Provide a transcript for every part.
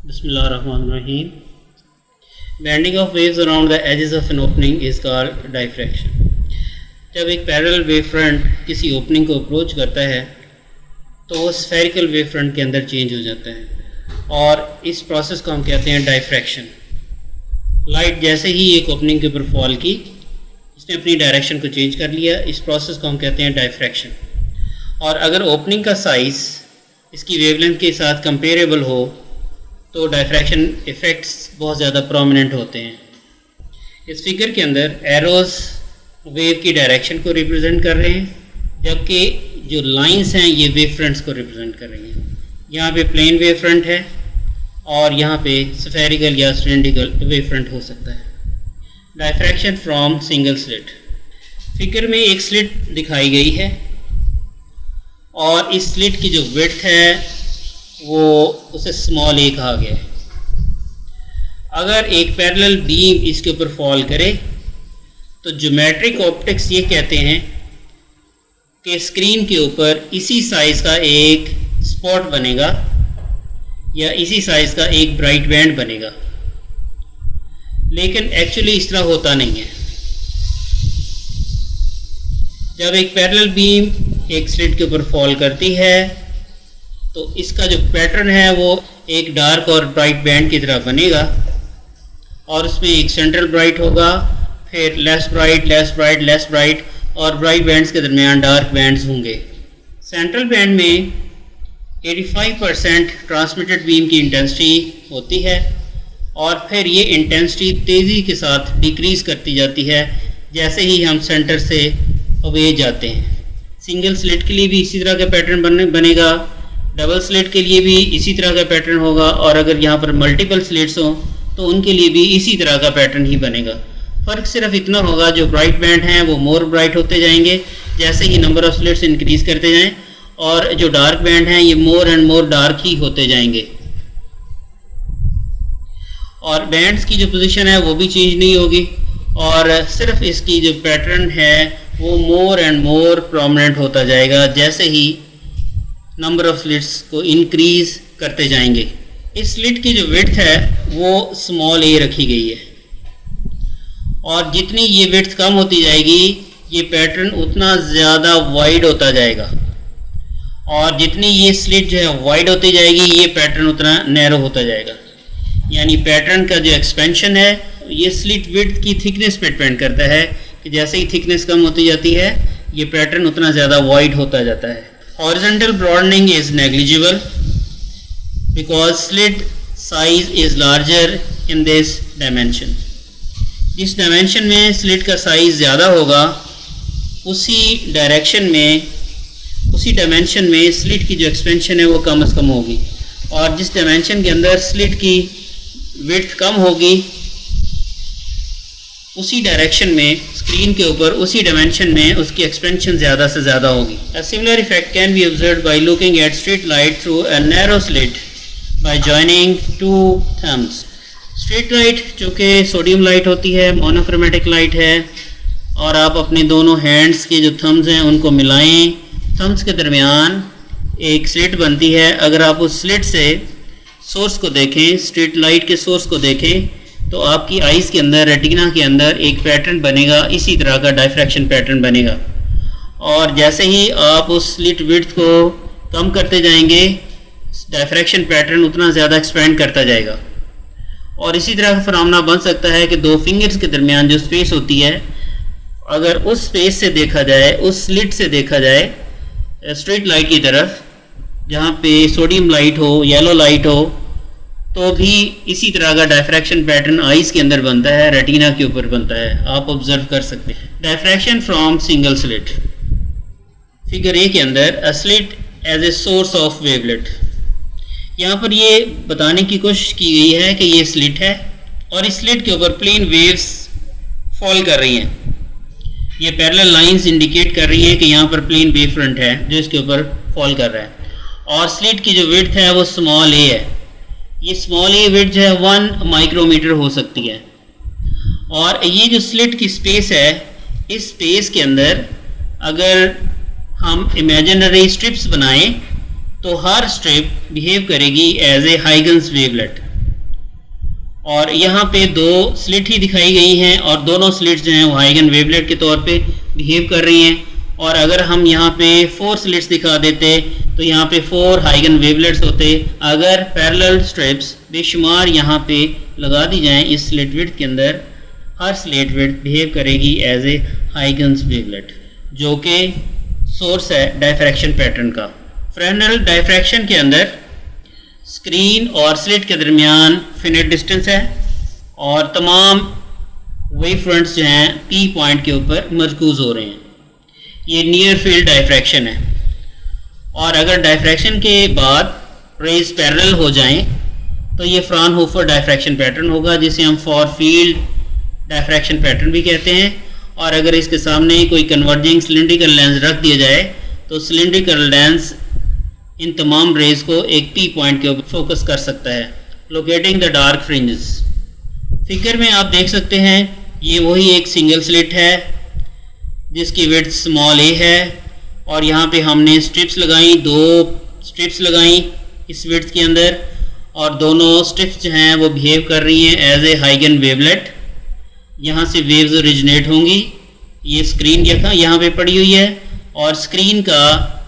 Bismillahirrahmanirrahim. Bending of waves around the edges of an opening is called diffraction. जब एक parallel wave front किसी opening को approach करता है तो वो स्फेरिकल वेव फ्रंट के अंदर चेंज हो जाता है और इस प्रोसेस को हम कहते हैं डायफ्रैक्शन। लाइट जैसे ही एक ओपनिंग के ऊपर फॉल की, इसने अपनी डायरेक्शन को चेंज कर लिया, इस प्रोसेस को हम कहते हैं डायफ्रैक्शन। और अगर ओपनिंग का साइज़ इसकी वेवलेंथ के साथ कंपेरेबल हो तो डायफ्रैक्शन इफ़ेक्ट्स बहुत ज़्यादा प्रोमिनेंट होते हैं। इस फिगर के अंदर एरोज़ वेव की डायरेक्शन को रिप्रेजेंट कर रहे हैं, जबकि जो लाइंस हैं ये वेव फ्रंट्स को रिप्रेजेंट कर रही हैं। यहाँ पे प्लेन वेव फ्रंट है और यहाँ पे स्फेरिकल या सिलेंड्रिकल वेव फ्रंट हो सकता है। Diffraction from single slit. Figure में एक स्लिट दिखाई गई है और इस स्लिट की जो विड्थ है वो उसे स्मॉल ए कहा गया है। अगर एक पैरेलल बीम इसके ऊपर फॉल करे तो ज्योमेट्रिक ऑप्टिक्स ये कहते हैं कि स्क्रीन के ऊपर इसी साइज़ का एक स्पॉट बनेगा या इसी साइज़ का एक ब्राइट बैंड बनेगा, लेकिन एक्चुअली इस तरह होता नहीं है। जब एक पैरेलल बीम एक स्लिट के ऊपर फॉल करती है तो इसका जो पैटर्न है वो एक डार्क और ब्राइट बैंड की तरह बनेगा और उसमें एक सेंट्रल ब्राइट होगा, फिर less bright, less bright, less bright और ब्राइट बैंड्स के दरमियान डार्क बैंड्स होंगे। सेंट्रल बैंड में 85% ट्रांसमिटेड बीम की इंटेंसिटी होती है और फिर ये इंटेंसिटी तेज़ी के साथ डिक्रीज़ करती जाती है जैसे ही हम सेंटर से अवे जाते हैं। सिंगल स्लिट के लिए भी इसी तरह का पैटर्न बनेगा, डबल स्लिट के लिए भी इसी तरह का पैटर्न होगा और अगर यहाँ पर मल्टीपल स्लिट्स हों तो उनके लिए भी इसी तरह का पैटर्न ही बनेगा। फ़र्क सिर्फ इतना होगा, जो ब्राइट बैंड हैं वो मोर ब्राइट होते जाएंगे जैसे ही नंबर ऑफ़ स्लिट्स इंक्रीज़ करते जाएं, और जो डार्क बैंड हैं ये मोर एंड मोर डार्क ही होते जाएंगे और बैंड्स की जो पोजीशन है वो भी चेंज नहीं होगी और सिर्फ इसकी जो पैटर्न है वो मोर एंड मोर प्रोमिनेंट होता जाएगा जैसे ही नंबर ऑफ़ स्लिट्स को इंक्रीज़ करते जाएंगे। इस स्लिट की जो विड्थ है वो स्मॉल ए रखी गई है और जितनी ये विड्थ कम होती जाएगी ये पैटर्न उतना ज़्यादा वाइड होता जाएगा और जितनी ये स्लिट जो है वाइड होती जाएगी ये पैटर्न उतना नैरो होता जाएगा। यानी पैटर्न का जो एक्सपेंशन है ये स्लिट विड्थ की थिकनेस पे डिपेंड करता है कि जैसे ही थिकनेस कम होती जाती है ये पैटर्न उतना ज़्यादा वाइड होता जाता है। Horizontal broadening is negligible because slit size is larger in this dimension. जिस डायमेंशन में स्लिट का साइज़ ज़्यादा होगा उसी डायमेंशन में स्लिट की जो एक्सपेंशन है वो कम से कम होगी और जिस डायमेंशन के अंदर स्लिट की विड्थ कम होगी उसी डायरेक्शन में स्क्रीन के ऊपर उसी डायमेंशन में उसकी एक्सपेंशन ज़्यादा से ज़्यादा होगी। A similar effect can be observed by looking at street light through a narrow slit by joining two thumbs. Street light जो कि सोडियम लाइट होती है, मोनोक्रोमेटिक लाइट है और आप अपने दोनों हैंड्स के जो थम्स हैं उनको मिलाएं, थम्स के दरमियान एक स्लिट बनती है। अगर आप उस स्लिट से सोर्स को देखें, स्ट्रीट लाइट के सोर्स को देखें तो आपकी आइज़ के अंदर, रेटिना के अंदर एक पैटर्न बनेगा, इसी तरह का डायफ्रैक्शन पैटर्न बनेगा और जैसे ही आप उस स्लिट विड्थ को कम करते जाएंगे डायफ्रैक्शन पैटर्न उतना ज़्यादा एक्सपेंड करता जाएगा। और इसी तरह का फिनोमेना बन सकता है कि दो फिंगर्स के दरमियान जो स्पेस होती है, अगर उस स्पेस से देखा जाए, उस स्लिट से देखा जाए स्ट्रीट लाइट की तरफ जहाँ पे सोडियम लाइट हो, येलो लाइट हो, तो भी इसी तरह का डायफ्रैक्शन पैटर्न आइज़ के अंदर बनता है, रेटिना के ऊपर बनता है, आप ऑब्जर्व कर सकते हैं। Diffraction from single slit. Figure A के अंदर a slit as a source of wavelet. यहाँ पर ये बताने की कोशिश की गई है कि ये स्लिट है और इस स्लिट के ऊपर प्लेन वेव्स फॉल कर रही हैं। ये पैरेलल लाइंस इंडिकेट कर रही है कि यहाँ पर प्लेन वेव फ्रंट है जो इसके ऊपर फॉल कर रहा है और स्लिट की जो विड्थ है वो स्मॉल ए है। ये स्मॉल ए विड्थ जो है 1 माइक्रोमीटर हो सकती है और ये जो स्लिट की स्पेस है, इस स्पेस के अंदर अगर हम इमेजिनरी स्ट्रिप्स बनाएं तो हर स्ट्रिप बिहेव करेगी एज ए हाइगन्स वेवलेट। और यहाँ पे दो स्लिट ही दिखाई गई हैं और दोनों स्लिट्स जो हैं वो हाइगन वेवलेट के तौर पे बिहेव कर रही हैं। और अगर हम यहाँ पे 4 स्लिट्स दिखा देते तो यहाँ पे 4 हाइगन वेवलेट्स होते। अगर पैरेलल स्ट्रिप्स बेशुमार यहाँ पे लगा दी जाएं इस स्लिट विड्थ के अंदर, हर स्लिट विड्थ बिहेव करेगी एज ए हाइगन्स वेवलेट, जो कि सोर्स है डायफ्रैक्शन पैटर्न का। फ्रेनेल डायफ्रैक्शन के अंदर स्क्रीन और स्लिट के दरमियान फिनिट डिस्टेंस है और तमाम वेव फ्रंट्स जो हैं पी पॉइंट के ऊपर मरकूज हो रहे हैं। ये नियर फील्ड डायफ्रैक्शन है। और अगर डायफ्रैक्शन के बाद रेज पैरेलल हो जाएं तो ये फ्राउनहोफर डायफ्रैक्शन पैटर्न होगा, जिसे हम फार फील्ड डायफ्रैक्शन पैटर्न भी कहते हैं। और अगर इसके सामने कोई कन्वर्जिंग सिलिंड्रिकल लेंस रख दिया जाए तो सिलिंड्रिकल लेंस इन तमाम रेज को एक पी पॉइंट के ऊपर फोकस कर सकता है, locating the dark fringes. Figure में आप देख सकते हैं ये वही एक सिंगल स्लिट है जिसकी विड्थ स्मॉल ए है और यहाँ पे हमने स्ट्रिप्स लगाई, 2 स्ट्रिप्स लगाई इस विड्थ के अंदर और दोनों स्ट्रिप्स जो हैं वो बिहेव कर रही हैं एज ए हाइगन वेवलेट। यहाँ से वेव्स ओरिजिनेट होंगी। ये स्क्रीन यहाँ पे पड़ी हुई है और स्क्रीन का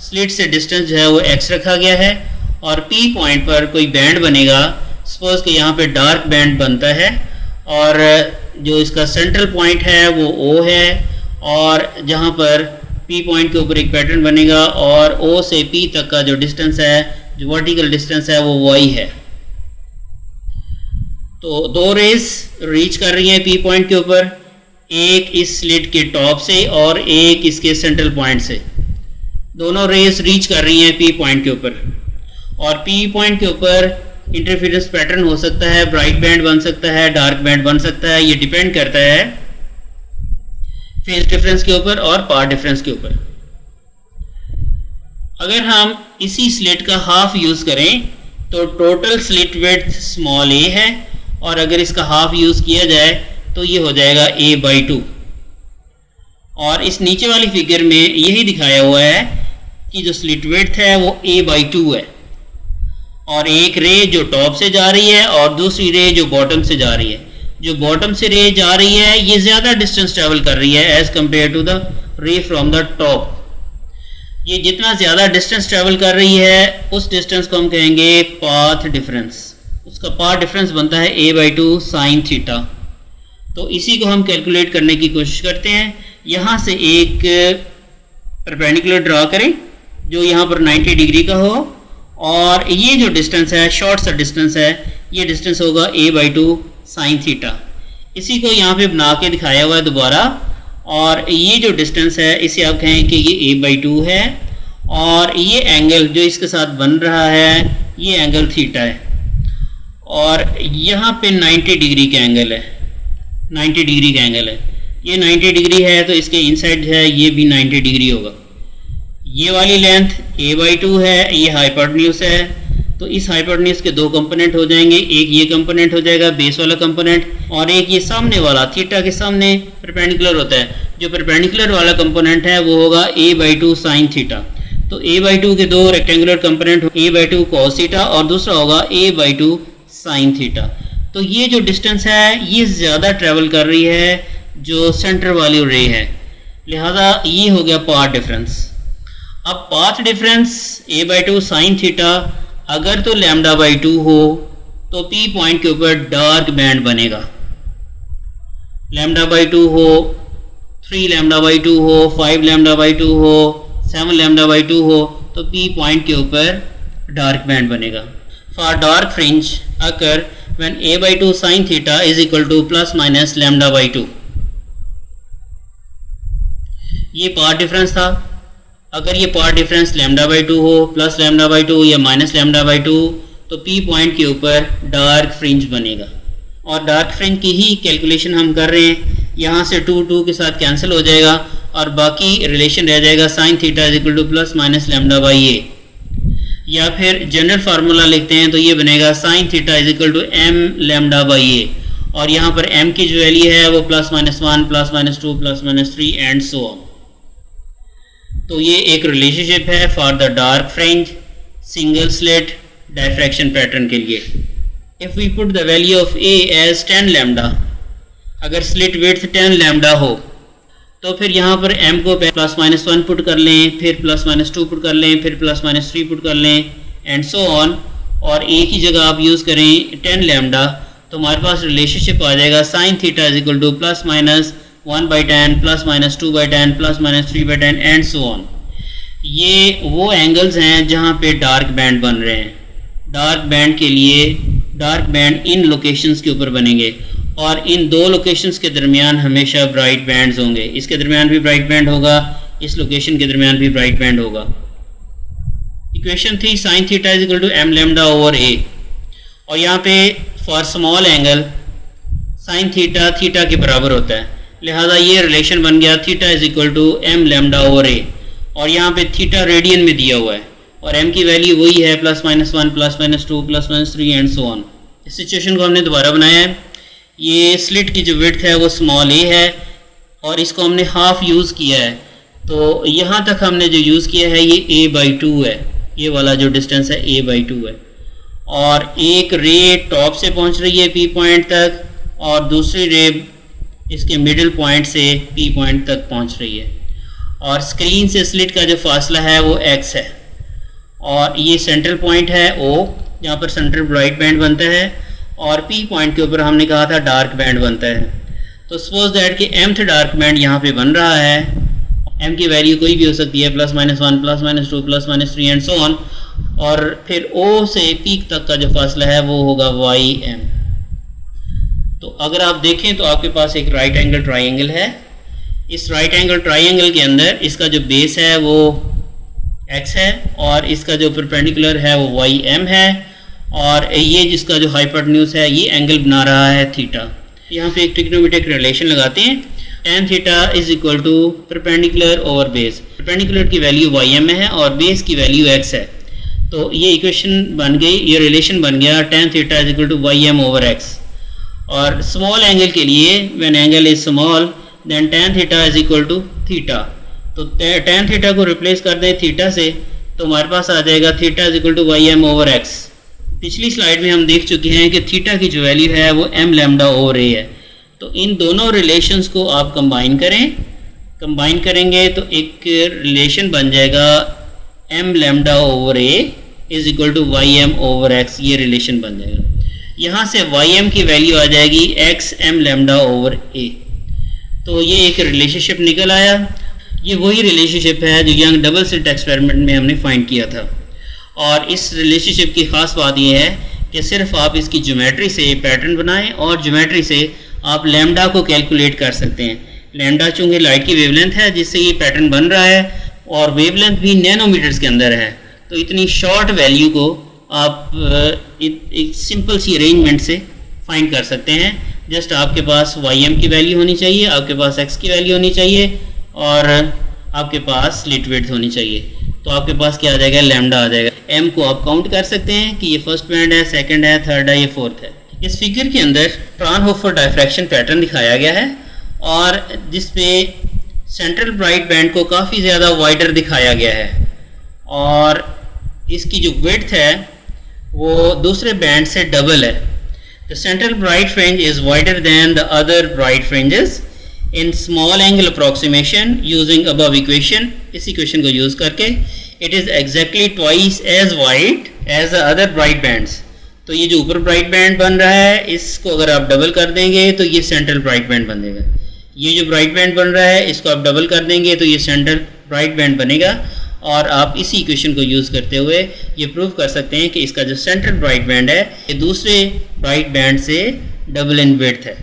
स्लिट से डिस्टेंस जो है वो x रखा गया है और P पॉइंट पर कोई बैंड बनेगा। सपोज कि यहाँ पे डार्क बैंड बनता है और जो इसका सेंट्रल पॉइंट है वो O है और जहाँ पर P पॉइंट के ऊपर एक पैटर्न बनेगा और O से P तक का जो डिस्टेंस है, जो वर्टिकल डिस्टेंस है वो y है। तो 2 रेज रीच कर रही हैं P पॉइंट के ऊपर, एक इस स्लिट के टॉप से और एक इसके सेंट्रल पॉइंट से। दोनों रेज रीच कर रही हैं P पॉइंट के ऊपर और P पॉइंट के ऊपर इंटरफेरेंस पैटर्न हो सकता है, ब्राइट बैंड बन सकता है, डार्क बैंड बन सकता है। ये डिपेंड करता है फेज डिफरेंस के ऊपर और पाथ डिफरेंस के ऊपर। अगर हम इसी स्लिट का हाफ यूज करें तो total slit width small a है और अगर इसका हाफ यूज किया जाए तो ये हो जाएगा a/2। और इस नीचे वाली फिगर में यही दिखाया हुआ है कि जो स्लिट विड्थ है वो a/2 है और एक रे जो टॉप से जा रही है और दूसरी रे जो बॉटम से जा रही है। जो बॉटम से रे जा रही है ये ज़्यादा डिस्टेंस ट्रेवल कर रही है as compare to the ray from the top. ये जितना ज़्यादा डिस्टेंस ट्रेवल कर रही है उस डिस्टेंस को हम कहेंगे पाथ डिफरेंस। उसका पाथ डिफरेंस बनता है a/2 sin थीटा। तो इसी को हम कैलकुलेट करने की कोशिश करते हैं। यहाँ से एक परपेंडिकुलर ड्रा करें जो यहाँ पर 90 डिग्री का हो और ये जो डिस्टेंस है, शॉर्ट सा डिस्टेंस है, ये डिस्टेंस होगा a/2 sin थीटा। इसी को यहाँ पे बना के दिखाया हुआ है दोबारा और ये जो डिस्टेंस है इसे आप कहें कि ये a/2 है और ये एंगल जो इसके साथ बन रहा है ये एंगल थीटा है और यहाँ पे 90 डिग्री का एंगल है, 90 डिग्री का एंगल है। ये 90 डिग्री है तो इसके इनसाइड जो है ये भी 90 डिग्री होगा। ये वाली लेंथ a/2 है, ये हाइपोटेन्यूज है। तो इस हाइपोटेन्यूज के 2 कंपोनेंट हो जाएंगे, एक ये कंपोनेंट हो जाएगा बेस वाला कंपोनेंट और एक ये सामने वाला थीटा के सामने परपेंडिकुलर होता है। जो परपेंडिकुलर वाला कंपोनेंट है वो होगा a/2 sin थीटा। तो a/2 के 2 rectangular component a/2 cos theta और दूसरा होगा a/2 sin थीटा। तो ये जो डिस्टेंस है ये ज़्यादा ट्रेवल कर रही है जो सेंटर वाली रे है, लिहाजा ये हो गया पाथ डिफरेंस। अब path difference a/2 sin theta अगर तो λ/2 हो तो P पॉइंट के ऊपर डार्क बैंड बनेगा। λ/2 हो, 3 λ/2 हो, 5 λ/2 हो, 7 λ/2 हो तो P पॉइंट के ऊपर डार्क बैंड बनेगा। For dark fringe occur when a/2 sin theta is equal to ± λ/2। ये पाथ डिफरेंस था। अगर ये पाथ डिफरेंस λ/2 हो, प्लस λ/2 या माइनस λ/2 तो P पॉइंट के ऊपर डार्क फ्रिंज बनेगा और डार्क फ्रिंज की ही कैलकुलेशन हम कर रहे हैं। यहाँ से 2 के साथ कैंसिल हो जाएगा और बाकी रिलेशन रह जाएगा sin theta is equal to ± λ/a। या फिर जनरल फार्मूला लिखते हैं तो ये बनेगा sin theta is equal to m λ/a और यहाँ पर m की जो वैल्यू है वो ±1, ±2, ±3 एंड सो ऑन। तो ये एक रिलेशनशिप है for the dark fringe single slit diffraction pattern के लिए। If we put the value of a as 10 lambda, अगर स्लिट विड्थ 10 लैम्डा हो तो फिर यहाँ पर m को +-1 पुट कर लें, फिर +-2 पुट कर लें, फिर +-3 पुट कर लें एंड सो ऑन, और a की जगह आप यूज़ करें 10 लैम्डा, तो हमारे पास रिलेशनशिप आ जाएगा sin theta is equal to +-1/10 +-2/10 +-3/10 and so on. ये वो एंगल्स हैं जहाँ पे डार्क बैंड बन रहे हैं। डार्क बैंड के लिए डार्क बैंड इन लोकेशंस के ऊपर बनेंगे और इन दो लोकेशंस के दरमियान हमेशा ब्राइट बैंड्स होंगे। इसके दरमियान भी ब्राइट बैंड होगा, इस लोकेशन के दरमियान भी ब्राइट बैंड होगा। इक्वेशन थी sin theta is equal to m lambda over a, और यहाँ पे for small angle sin theta theta के बराबर होता है, लिहाजा ये रिलेशन बन गया theta is equal to m lambda over a, और यहाँ पे थीटा रेडियन में दिया हुआ है और m की वैल्यू वही है +-1 +-2 +-3 एंड सो ऑन। इस सिचुएशन को हमने दोबारा बनाया है। ये स्लिट की जो विड्थ है वो स्मॉल a है और इसको हमने हाफ यूज़ किया है, तो यहाँ तक हमने जो यूज़ किया है ये a/2 है, ये वाला जो डिस्टेंस है a/2 है, और एक रे टॉप से पहुँच रही है p पॉइंट तक और दूसरी रे इसके मिडिल पॉइंट से p पॉइंट तक पहुँच रही है, और स्क्रीन से स्लिट का जो फासला है वो x है, और ये सेंट्रल पॉइंट है O जहाँ पर सेंट्रल ब्राइट बैंड बनता है, और P पॉइंट के ऊपर हमने कहा था डार्क बैंड बनता है। तो सपोज दैट कि mth डार्क बैंड यहाँ पे बन रहा है, m की वैल्यू कोई भी हो सकती है +-1 +-2 +-3 एंड सो ऑन, और फिर O से P तक का जो फासला है वो होगा ym। तो अगर आप देखें तो आपके पास एक राइट एंगल ट्राइंगल है। इस राइट एंगल ट्राइंगल के अंदर इसका जो बेस है वो x है और इसका जो परपेंडिकुलर है वो ym है, और ये जिसका जो हाइपोटेन्यूज है ये एंगल बना रहा है थीटा। यहाँ पे एक ट्रिग्नोमेट्रिक रिलेशन लगाते हैं, tan theta is equal to perpendicular over base. Perpendicular की वैल्यू ym में है और बेस की वैल्यू x है, तो ये इक्वेशन बन गई, ये रिलेशन बन गया tan theta is equal to ym over x। और स्मॉल एंगल के लिए when angle is small then tan theta is equal to theta, तो tan थीटा को रिप्लेस कर दें थीटा से तो हमारे पास आ जाएगा theta is equal to ym over x। पिछली स्लाइड में हम देख चुके हैं कि थीटा की जो वैल्यू है वो m लैम्डा ओवर a है, तो इन दोनों रिलेशंस को आप कंबाइन करें, कंबाइन करेंगे तो एक रिलेशन बन जाएगा m lambda over a is equal to ym over x, ये रिलेशन बन जाएगा। यहाँ से ym की वैल्यू आ जाएगी x m lambda over a, तो ये एक रिलेशनशिप निकल आया। ये वही रिलेशनशिप है जो यंग डबल स्लिट एक्सपेरिमेंट में हमने फाइंड किया था, और इस रिलेशनशिप की ख़ास बात यह है कि सिर्फ आप इसकी ज्योमेट्री से पैटर्न बनाएं और ज्योमेट्री से आप लैम्डा को कैलकुलेट कर सकते हैं। लैम्डा चूँकि लाइट की वेवलेंथ है जिससे ये पैटर्न बन रहा है और वेवलेंथ भी नैनोमीटर्स के अंदर है, तो इतनी शॉर्ट वैल्यू को आप एक सिंपल सी अरेंजमेंट से फाइंड कर सकते हैं। जस्ट आपके पास ym की वैल्यू होनी चाहिए, आपके पास x की वैल्यू होनी चाहिए और आपके पास स्लिट विड्थ होनी चाहिए, तो आपके पास क्या आ जाएगा, लैम्डा आ जाएगा। m को आप काउंट कर सकते हैं कि ये फर्स्ट बैंड है, सेकंड है, थर्ड है, ये फोर्थ है। इस फिगर के अंदर फ्राउनहोफर डायफ्रैक्शन पैटर्न दिखाया गया है और जिसपे सेंट्रल ब्राइट बैंड को काफ़ी ज़्यादा वाइडर दिखाया गया है और इसकी जो विड्थ है वो दूसरे बैंड से डबल है। The central bright fringe is wider than the other bright fringes in small angle approximation using above equation. इस इक्वेशन को यूज़ करके it is exactly twice as wide as the other bright bands. तो ये जो ऊपर bright band बन रहा है इसको अगर आप डबल कर देंगे तो ये सेंट्रल ब्राइट बैंड बनेगा। ये जो ब्राइट बैंड बन रहा है इसको आप डबल कर देंगे तो ये सेंट्रल ब्राइट बैंड बनेगा, और आप इसी इक्वेशन को यूज़ करते हुए ये प्रूव कर सकते हैं कि इसका जो सेंट्रल ब्राइट बैंड है ये दूसरे ब्राइट बैंड से डबल इन विड्थ है।